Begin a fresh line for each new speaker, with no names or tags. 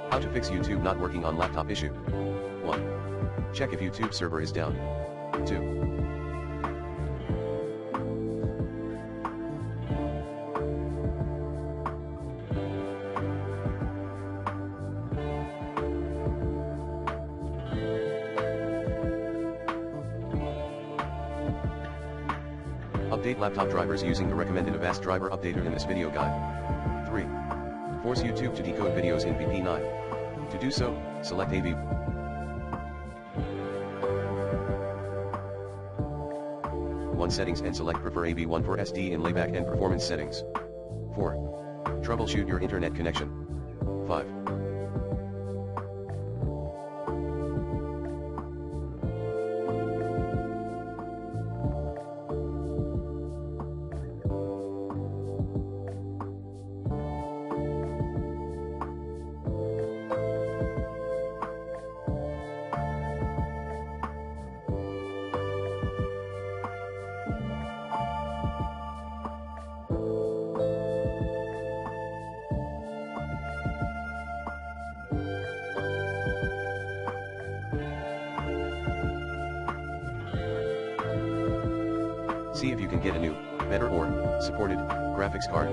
How to fix YouTube not working on laptop issue. 1. Check if YouTube server is down. 2. Update laptop drivers using the recommended Avast driver updater in this video guide. 3. Force YouTube to decode videos in VP9. To do so, select AV. 1 Settings and select Prefer AV1 for SD in layback and performance settings. 4. Troubleshoot your internet connection. 5. See if you can get a new, better or supported graphics card.